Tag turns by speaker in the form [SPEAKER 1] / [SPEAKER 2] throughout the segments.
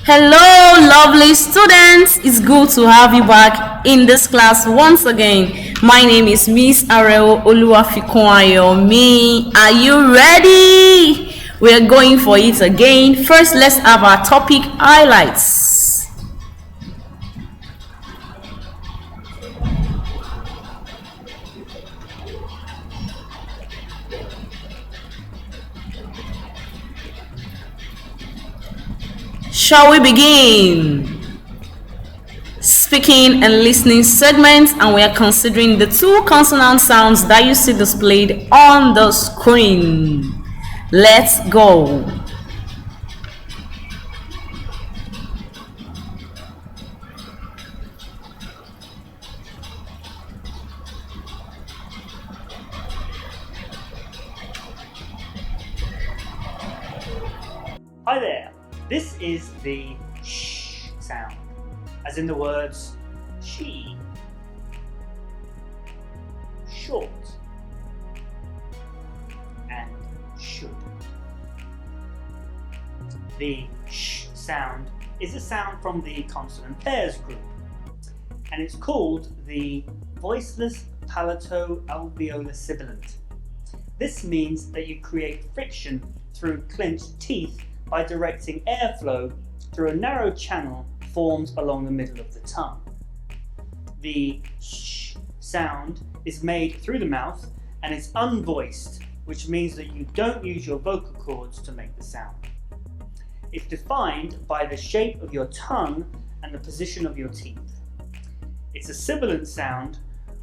[SPEAKER 1] Hello, lovely students. It's good to have you back in this class once again. My name is Miss Areo Oluwafikunwayomi. Are you ready? We are going for it again. First, let's have our topic highlights. Shall we begin? Speaking and listening segments, and we are considering the two consonant sounds that you see displayed on the screen. Let's go.
[SPEAKER 2] Hi there, this is the sh sound, as in the words she, short, and should. The sh sound is a sound from the consonant pairs group, and it's called the voiceless palato-alveolar sibilant. This means that you create friction through clenched teeth by directing airflow through a narrow channel formed along the middle of the tongue. The sh sound is made through the mouth and is unvoiced, which means that you don't use your vocal cords to make the sound. It's defined by the shape of your tongue and the position of your teeth. It's a sibilant sound,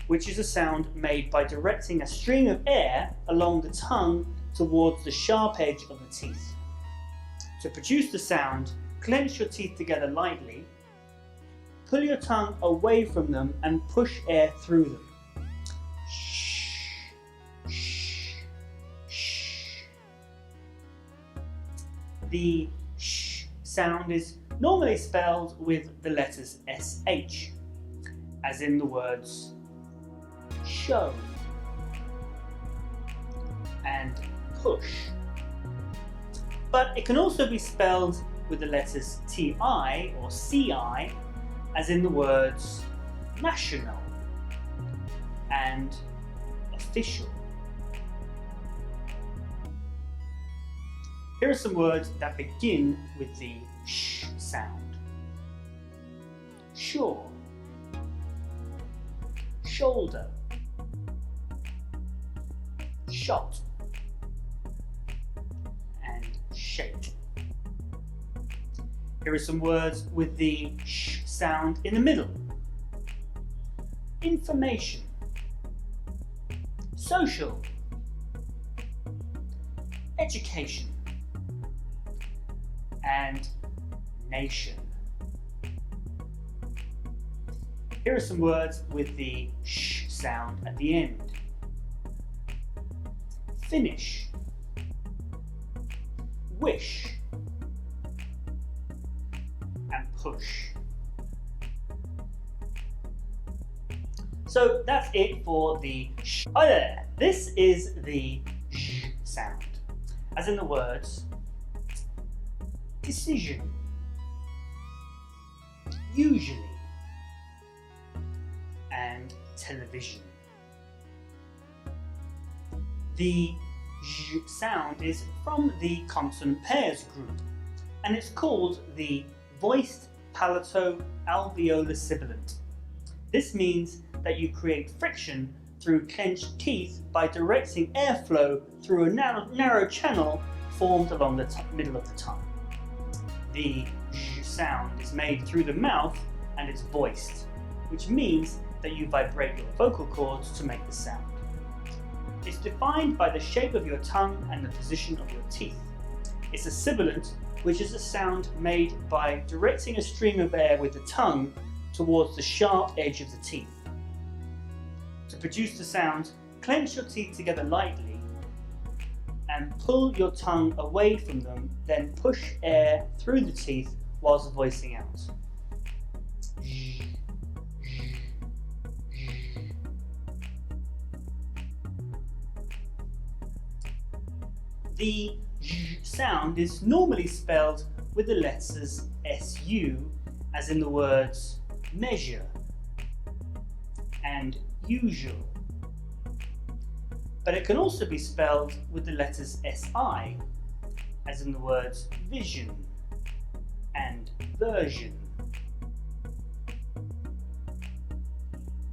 [SPEAKER 2] which is a sound made by directing a stream of air along the tongue towards the sharp edge of the teeth. To produce the sound, clench your teeth together lightly, pull your tongue away from them and push air through them. Shh, shh, shh. The sh sound is normally spelled with the letters SH, as in the words show and push. But it can also be spelled with the letters TI or CI, as in the words national and official. Here are some words that begin with the sh sound. Sure, shoulder, shot, and shake. Here are some words with the sh sound in the middle. Information, social, education, and nation. Here are some words with the sh sound at the end. Finish, wish, and push. So that's it for the sh. Hi there, this is the sh sound, as in the words decision, usually, and television. The j sound is from the consonant pairs group, and it's called the voiced palato-alveolar sibilant. This means that you create friction through clenched teeth by directing airflow through a narrow channel formed along the middle of the tongue. The j sound is made through the mouth and it's voiced, which means that you vibrate your vocal cords to make the sound. It's defined by the shape of your tongue and the position of your teeth. It's a sibilant, which is a sound made by directing a stream of air with the tongue towards the sharp edge of the teeth. To produce the sound, clench your teeth together lightly and pull your tongue away from them, then push air through the teeth whilst voicing out. The j sound is normally spelled with the letters SU, as in the words measure and usual. But it can also be spelled with the letters SI, as in the words vision and version.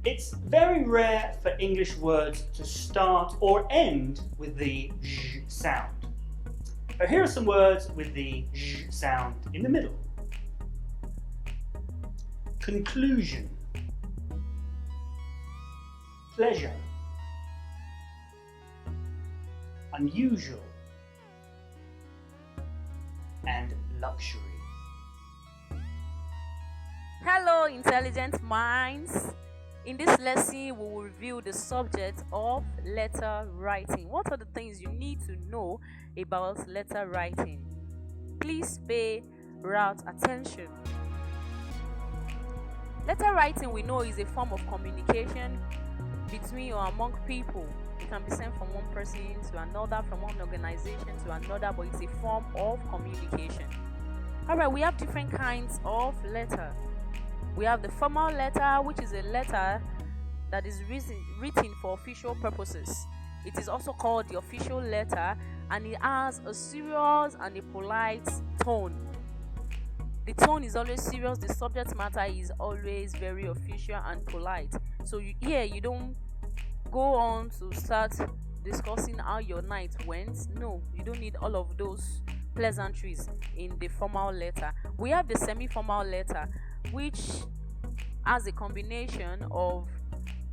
[SPEAKER 2] It's very rare for English words to start or end with the j sound. But here are some words with the j sound in the middle. Conclusion, pleasure, unusual, and luxury.
[SPEAKER 1] Hello, intelligent minds. In this lesson, we will review the subject of letter writing. What are the things you need to know about letter writing? Please pay rapt attention. Letter writing, we know, is a form of communication between or among people. It can be sent from one person to another, from one organization to another, but it's a form of communication. Alright, we have different kinds of letter. We have the formal letter, which is a letter that is written for official purposes. It is also called the official letter, and it has a serious and a polite tone. The tone is always serious, the subject matter is always very official and polite. So you don't go on to start discussing how your night went. No, you don't need all of those pleasantries in the formal letter. We have the semi-formal letter, which has a combination of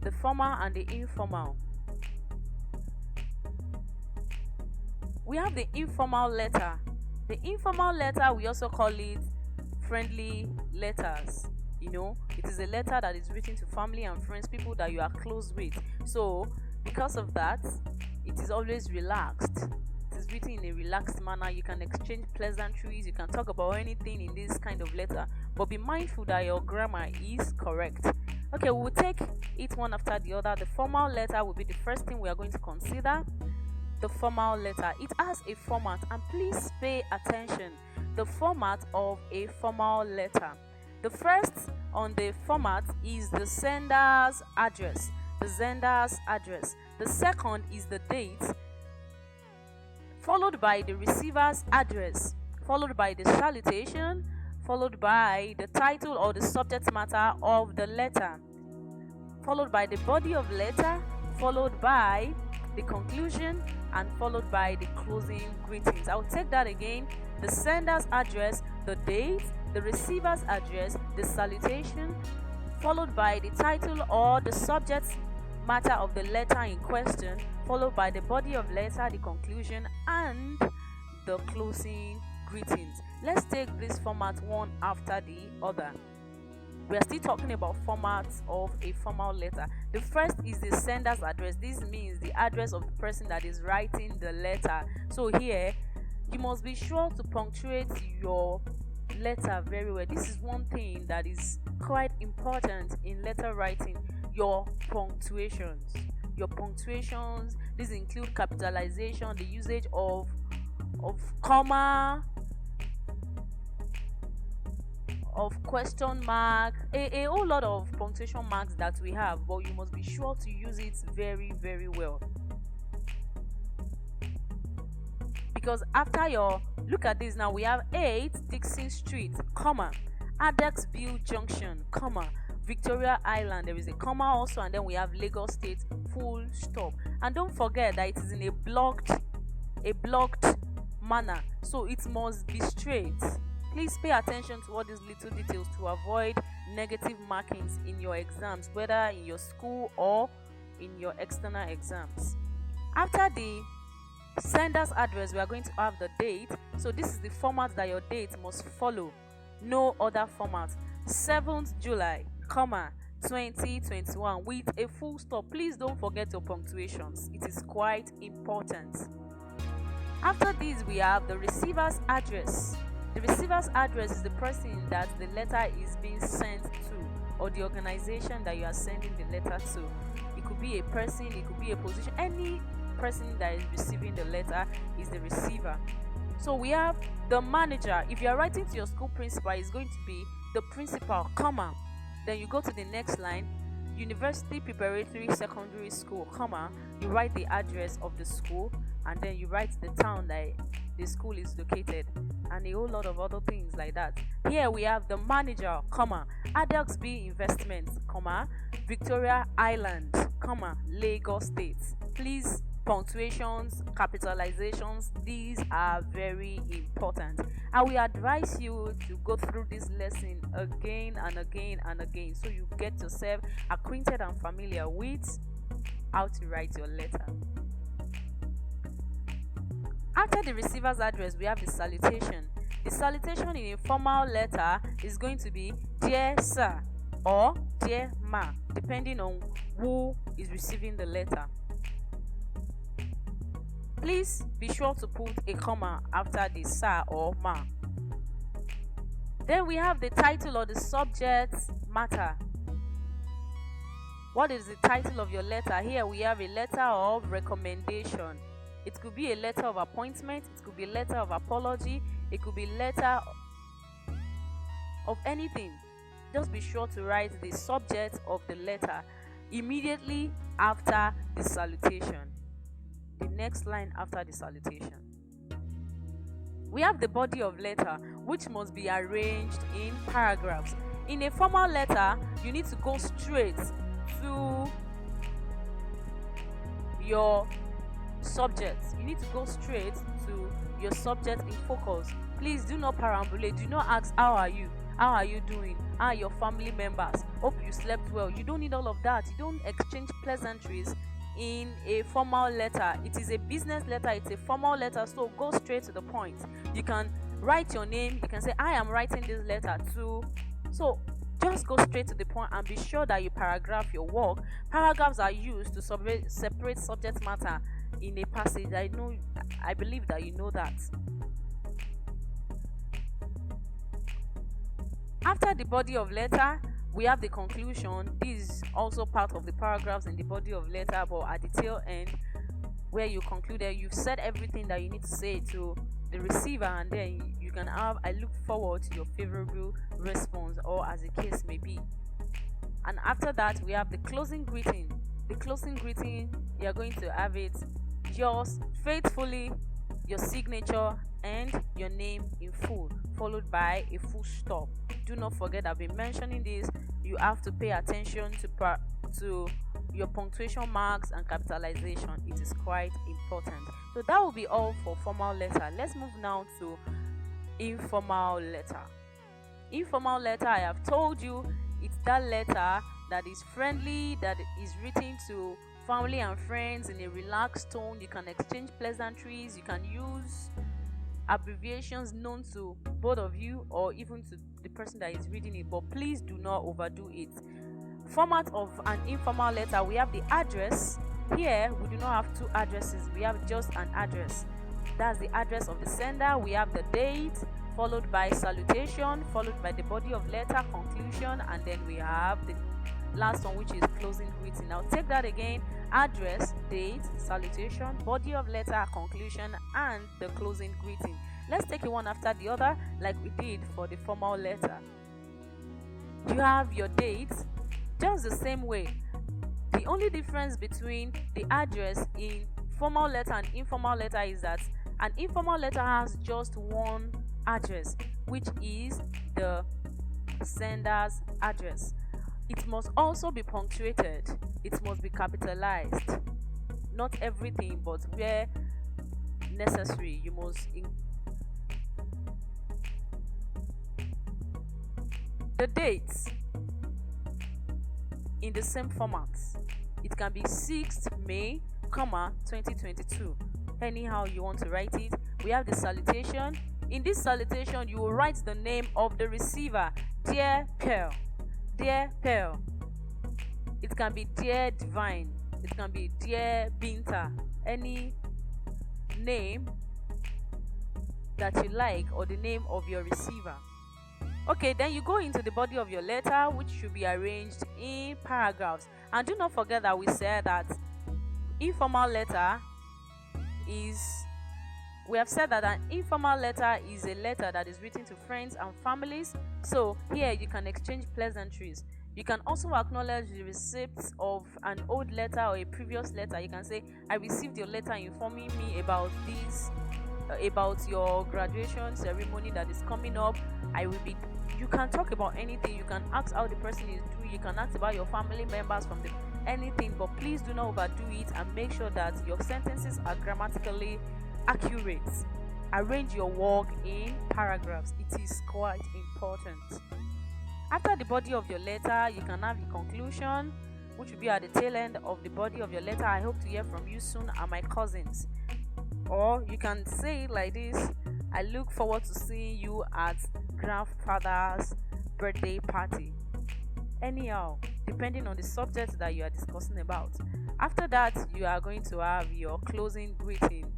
[SPEAKER 1] the formal and the informal. We have the informal letter. The informal letter, we also call it friendly letters. It is a letter that is written to family and friends, people that you are close with. So because of that, it is always relaxed. It is written in a relaxed manner. You can exchange pleasantries, you can talk about anything in this kind of letter, but be mindful that your grammar is correct. Okay, we will take it one after the other. The formal letter will be the first thing we are going to consider. The formal letter, it has a format, and please pay attention. The format of a formal letter. The first on the format is the sender's address. The sender's address. The second is the date, followed by the receiver's address, followed by the salutation, followed by the title or the subject matter of the letter, followed by the body of letter, followed by the conclusion, and followed by the closing greetings. I'll take that again. The sender's address, the date, the receiver's address, the salutation, followed by the title or the subject matter of the letter in question, followed by the body of letter, the conclusion, and the closing greetings. Let's take this format one after the other. We are still talking about formats of a formal letter. The first is the sender's address. This means the address of the person that is writing the letter. So here, you must be sure to punctuate your letter very well. This is one thing that is quite important in letter writing. Your punctuations. These include capitalization, the usage of comma, of question mark, a whole lot of punctuation marks that we have, but you must be sure to use it very, very well. Because after your look at this now, we have 8 Dixon Street, comma, Adexville Junction, comma, Victoria Island, there is a comma also, and then we have Lagos State, full stop. And don't forget that it is in a blocked manner, so it must be straight. Please pay attention to all these little details to avoid negative markings in your exams, whether in your school or in your external exams. After the sender's address, we are going to have the date. So this is the format that your date must follow. No other format. 7th July, comma, 2021 with a full stop. Please don't forget your punctuations. It is quite important. After this, we have the receiver's address. The receiver's address is the person that the letter is being sent to, or the organization that you are sending the letter to. It could be a person, it could be a position. Any person that is receiving the letter is the receiver. So we have the manager. If you are writing to your school principal, it's going to be the principal, comma. Then you go to the next line, University Preparatory Secondary School, comma. You write the address of the school, and then you write the town that the school is located, and a whole lot of other things like that. Here we have the manager, comma, Adex B Investments, comma, Victoria Island, comma, Lagos State. Please, punctuations, capitalizations, these are very important. I will advise you to go through this lesson again and again and again, so you get yourself acquainted and familiar with how to write your letter. After the receiver's address, we have the salutation. The salutation in a formal letter is going to be Dear Sir or Dear Ma, depending on who is receiving the letter. Please be sure to put a comma after the Sir or Ma. Then we have the title or the subject matter. What is the title of your letter? Here we have a letter of recommendation. It could be a letter of appointment, it could be a letter of apology, it could be a letter of anything. Just be sure to write the subject of the letter immediately after the salutation. The next line after the salutation. We have the body of letter, which must be arranged in paragraphs. In a formal letter, you need to go straight to your subject. You need to go straight to your subject in focus. Please do not perambulate. Do not ask, how are you? How are you doing? How are your family members? Hope you slept well. You don't need all of that. You don't exchange pleasantries in a formal letter. It is a business letter, it's a formal letter, so go straight to the point. You can write your name, you can say, I am writing this letter to. So just go straight to the point and be sure that you paragraph your work. Paragraphs are used to separate subject matter in a passage. I believe that you know that. After the body of letter, we have the conclusion. This is also part of the paragraphs in the body of letter, but at the tail end, where you concluded, you've said everything that you need to say to the receiver, and then you can have, I look forward to your favorable response, or as the case may be. And after that, we have the closing greeting. The closing greeting, you are going to have it, yours faithfully, your signature, and your name in full, followed by a full stop. Do not forget, I've been mentioning this, you have to pay attention to your punctuation marks and capitalization. It is quite important. So that will be all for formal letter. Let's move now to informal letter. Informal letter, I have told you, it's that letter that is friendly, that is written to family and friends in a relaxed tone. You can exchange pleasantries, you can use abbreviations known to both of you or even to the person that is reading it, but please do not overdo it. Format of an informal letter, we have the address. Here we do not have two addresses, we have just an address. That's the address of the sender. We have the date, followed by salutation, followed by the body of letter, conclusion, and then we have the last one, which is closing greeting. Now take that again: address, date, salutation, body of letter, conclusion, and the closing greeting. Let's take it one after the other like we did for the formal letter. You have your date, just the same way. The only difference between the address in formal letter and informal letter is that an informal letter has just one address, which is the sender's address. It must also be punctuated. It must be capitalized. Not everything, but where necessary, you must the dates in the same format. It can be 6th May, 2022. Anyhow you want to write it. We have the salutation. In this salutation, you will write the name of the receiver. Dear Pearl. Dear Pearl. It can be Dear Divine. It can be Dear Binta. Any name that you like, or the name of your receiver. Okay, then you go into the body of your letter, which should be arranged in paragraphs. And do not forget that we said that informal letter is We have said that an informal letter is a letter that is written to friends and families. So here you can exchange pleasantries. You can also acknowledge the receipt of an old letter or a previous letter. You can say, I received your letter informing me about this, about your graduation ceremony that is coming up. You can talk about anything. You can ask how the person is doing. You can ask about your family members from anything, but please do not overdo it, and make sure that your sentences are grammatically accurate. Arrange your work in paragraphs. It is quite important. After the body of your letter, you can have the conclusion, which will be at the tail end of the body of your letter. I hope to hear from you soon, are my cousins. Or you can say it like this: I look forward to seeing you at grandfather's birthday party. Anyhow, depending on the subject that you are discussing about. After that, you are going to have your closing greeting.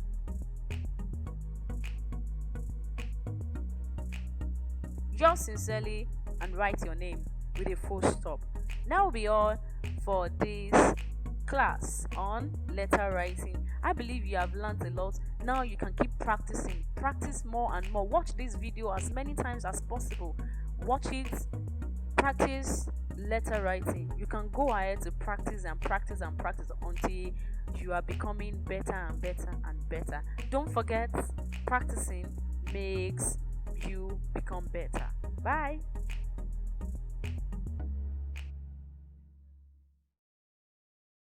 [SPEAKER 1] Yours sincerely, and write your name with a full stop. That will be all for this class on letter writing. I believe you have learned a lot. Now you can keep practicing. Practice more and more. Watch this video as many times as possible. Watch it. Practice letter writing. You can go ahead to practice and practice and practice until you are becoming better and better and better. Don't forget, practicing makes you become better. Bye.